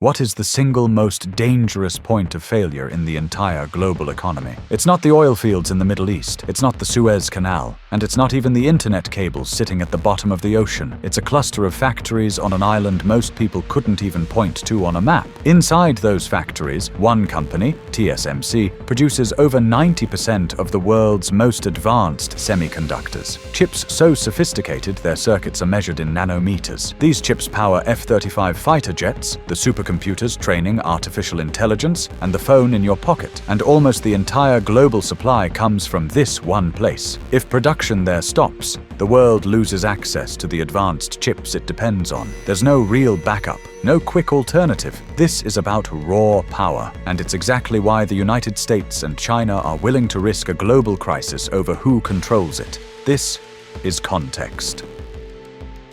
What is the single most dangerous point of failure in the entire global economy? It's not the oil fields in the Middle East, it's not the Suez Canal, and it's not even the internet cables sitting at the bottom of the ocean. It's a cluster of factories on an island most people couldn't even point to on a map. Inside those factories, one company, TSMC, produces over 90% of the world's most advanced semiconductors. Chips so sophisticated their circuits are measured in nanometers. These chips power F-35 fighter jets, the supercomputers training artificial intelligence, and the phone in your pocket. And almost the entire global supply comes from this one place. If production there stops, the world loses access to the advanced chips it depends on. There's no real backup, no quick alternative. This is about raw power, and it's exactly why the United States and China are willing to risk a global crisis over who controls it. This is context.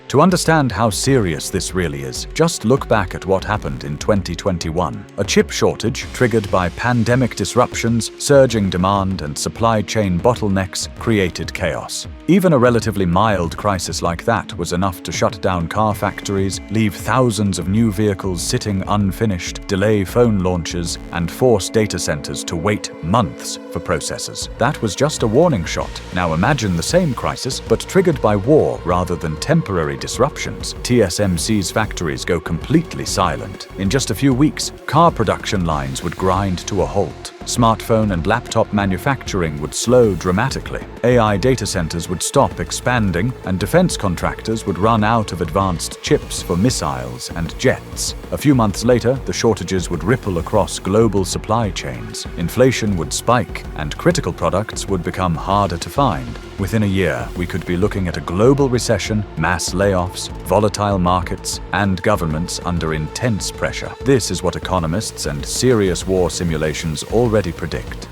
To understand how serious this really is, just look back at what happened in 2021. A chip shortage triggered by pandemic disruptions, surging demand, and supply chain bottlenecks created chaos. Even a relatively mild crisis like that was enough to shut down car factories, leave thousands of new vehicles sitting unfinished, delay phone launches, and force data centers to wait months for processors. That was just a warning shot. Now imagine the same crisis, but triggered by war rather than temporary disruptions. TSMC's factories go completely silent. In just a few weeks, car production lines would grind to a halt. Smartphone and laptop manufacturing would slow dramatically. AI data centers would stop expanding, and defense contractors would run out of advanced chips for missiles and jets. A few months later, the shortages would ripple across global supply chains. Inflation would spike, and critical products would become harder to find. Within a year, we could be looking at a global recession, mass layoffs, volatile markets, and governments under intense pressure. This is what economists and serious war simulations already predict.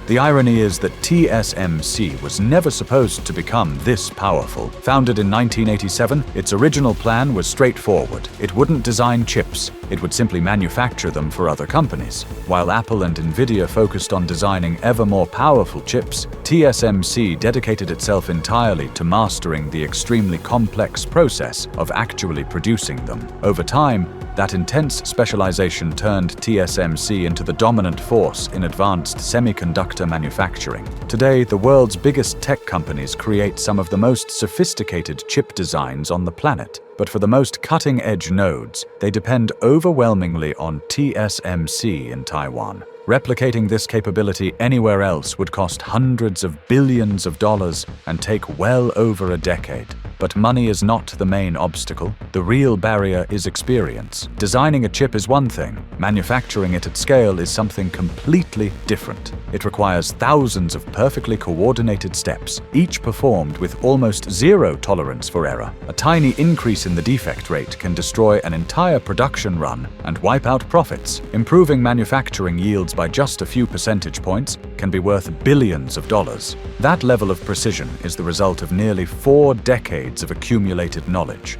The irony is that TSMC was never supposed to become this powerful. Founded in 1987, its original plan was straightforward. It wouldn't design chips, it would simply manufacture them for other companies. While Apple and Nvidia focused on designing ever more powerful chips, TSMC dedicated itself entirely to mastering the extremely complex process of actually producing them. Over time, that intense specialization turned TSMC into the dominant force in advanced semiconductor manufacturing. Today, the world's biggest tech companies create some of the most sophisticated chip designs on the planet. But for the most cutting-edge nodes, they depend overwhelmingly on TSMC in Taiwan. Replicating this capability anywhere else would cost hundreds of billions of dollars and take well over a decade. But money is not the main obstacle. The real barrier is experience. Designing a chip is one thing. Manufacturing it at scale is something completely different. It requires thousands of perfectly coordinated steps, each performed with almost zero tolerance for error. A tiny increase in the defect rate can destroy an entire production run and wipe out profits. Improving manufacturing yields by just a few percentage points can be worth billions of dollars. That level of precision is the result of nearly 4 decades of accumulated knowledge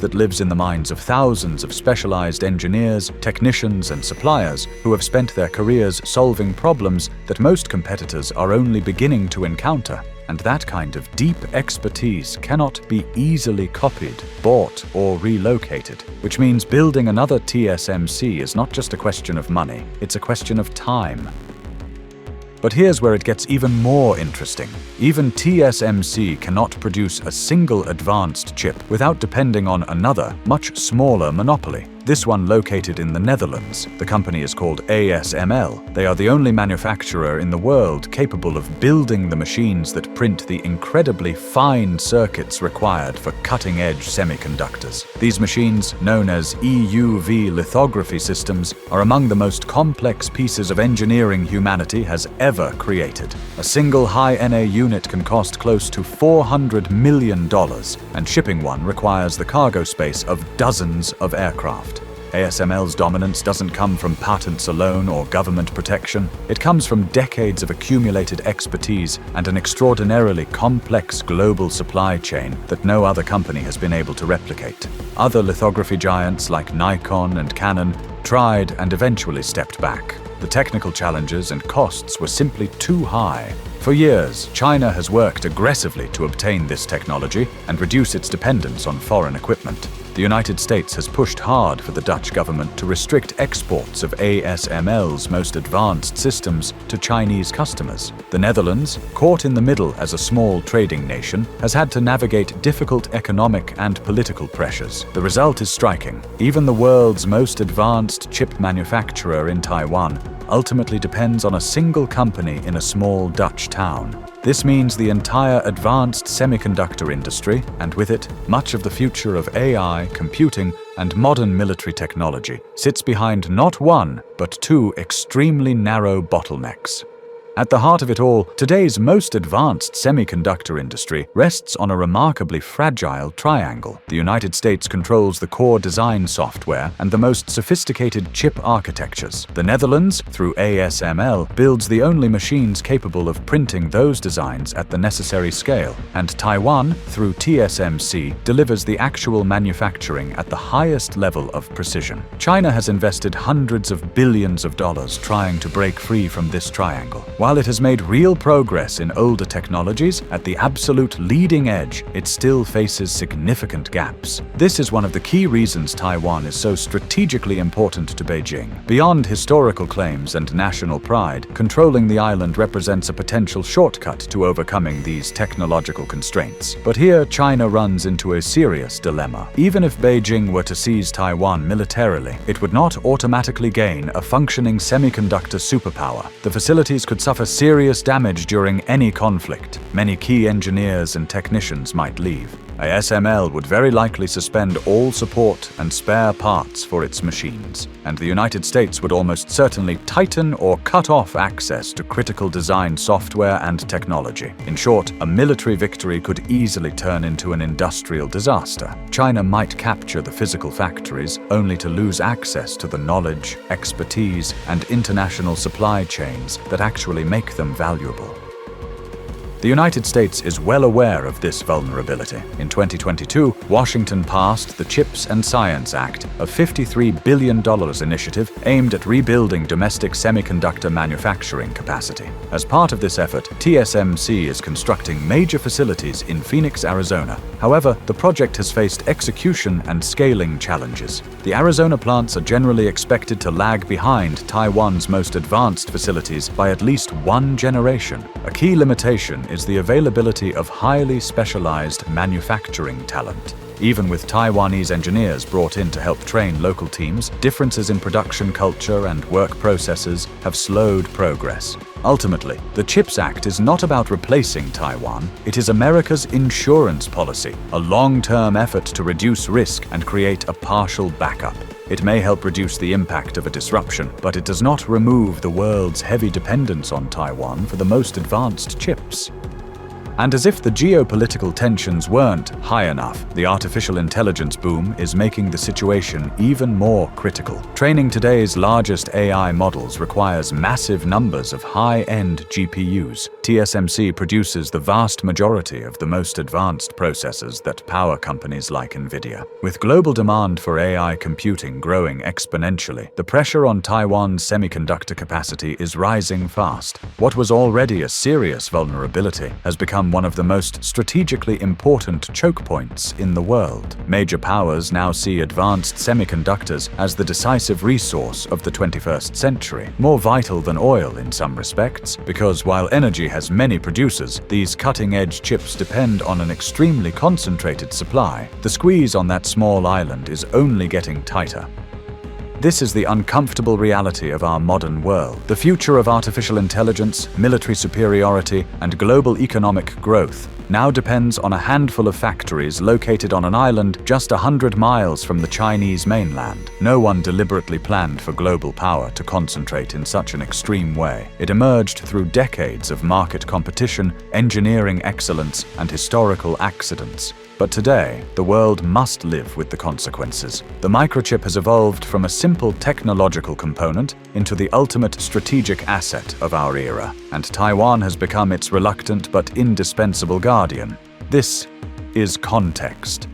that lives in the minds of thousands of specialized engineers, technicians, and suppliers who have spent their careers solving problems that most competitors are only beginning to encounter. And that kind of deep expertise cannot be easily copied, bought, or relocated, which means building another TSMC is not just a question of money, it's a question of time. But here's where it gets even more interesting. Even TSMC cannot produce a single advanced chip without depending on another, much smaller monopoly. This one located in the Netherlands. The company is called ASML. They are the only manufacturer in the world capable of building the machines that print the incredibly fine circuits required for cutting-edge semiconductors. These machines, known as EUV lithography systems, are among the most complex pieces of engineering humanity has ever created. A single high-NA unit can cost close to $400 million, and shipping one requires the cargo space of dozens of aircraft. ASML's dominance doesn't come from patents alone or government protection. It comes from decades of accumulated expertise and an extraordinarily complex global supply chain that no other company has been able to replicate. Other lithography giants like Nikon and Canon tried and eventually stepped back. The technical challenges and costs were simply too high. For years, China has worked aggressively to obtain this technology and reduce its dependence on foreign equipment. The United States has pushed hard for the Dutch government to restrict exports of ASML's most advanced systems to Chinese customers. The Netherlands, caught in the middle as a small trading nation, has had to navigate difficult economic and political pressures. The result is striking. Even the world's most advanced chip manufacturer in Taiwan ultimately depends on a single company in a small Dutch town. This means the entire advanced semiconductor industry, and with it, much of the future of AI, computing, and modern military technology, sits behind not one, but two extremely narrow bottlenecks. At the heart of it all, today's most advanced semiconductor industry rests on a remarkably fragile triangle. The United States controls the core design software and the most sophisticated chip architectures. The Netherlands, through ASML, builds the only machines capable of printing those designs at the necessary scale. And Taiwan, through TSMC, delivers the actual manufacturing at the highest level of precision. China has invested hundreds of billions of dollars trying to break free from this triangle. While it has made real progress in older technologies, at the absolute leading edge, it still faces significant gaps. This is one of the key reasons Taiwan is so strategically important to Beijing. Beyond historical claims and national pride, controlling the island represents a potential shortcut to overcoming these technological constraints. But here, China runs into a serious dilemma. Even if Beijing were to seize Taiwan militarily, it would not automatically gain a functioning semiconductor superpower. The facilities could suffer serious damage during any conflict. Many key engineers and technicians might leave. ASML would very likely suspend all support and spare parts for its machines, and the United States would almost certainly tighten or cut off access to critical design software and technology. In short, a military victory could easily turn into an industrial disaster. China might capture the physical factories, only to lose access to the knowledge, expertise, and international supply chains that actually make them valuable. The United States is well aware of this vulnerability. In 2022, Washington passed the CHIPS and Science Act, a $53 billion initiative aimed at rebuilding domestic semiconductor manufacturing capacity. As part of this effort, TSMC is constructing major facilities in Phoenix, Arizona. However, the project has faced execution and scaling challenges. The Arizona plants are generally expected to lag behind Taiwan's most advanced facilities by at least one generation. A key limitation is the availability of highly specialized manufacturing talent. Even with Taiwanese engineers brought in to help train local teams, differences in production culture and work processes have slowed progress. Ultimately, the CHIPS Act is not about replacing Taiwan, it is America's insurance policy, a long-term effort to reduce risk and create a partial backup. It may help reduce the impact of a disruption, but it does not remove the world's heavy dependence on Taiwan for the most advanced chips. And as if the geopolitical tensions weren't high enough, the artificial intelligence boom is making the situation even more critical. Training today's largest AI models requires massive numbers of high-end GPUs. TSMC produces the vast majority of the most advanced processors that power companies like NVIDIA. With global demand for AI computing growing exponentially, the pressure on Taiwan's semiconductor capacity is rising fast. What was already a serious vulnerability has become one of the most strategically important choke points in the world. Major powers now see advanced semiconductors as the decisive resource of the 21st century, more vital than oil in some respects, because while energy has many producers, these cutting-edge chips depend on an extremely concentrated supply. The squeeze on that small island is only getting tighter. This is the uncomfortable reality of our modern world. The future of artificial intelligence, military superiority, and global economic growth now depends on a handful of factories located on an island just 100 miles from the Chinese mainland. No one deliberately planned for global power to concentrate in such an extreme way. It emerged through decades of market competition, engineering excellence, and historical accidents. But today, the world must live with the consequences. The microchip has evolved from a simple technological component into the ultimate strategic asset of our era, and Taiwan has become its reluctant but indispensable guardian. This is Context.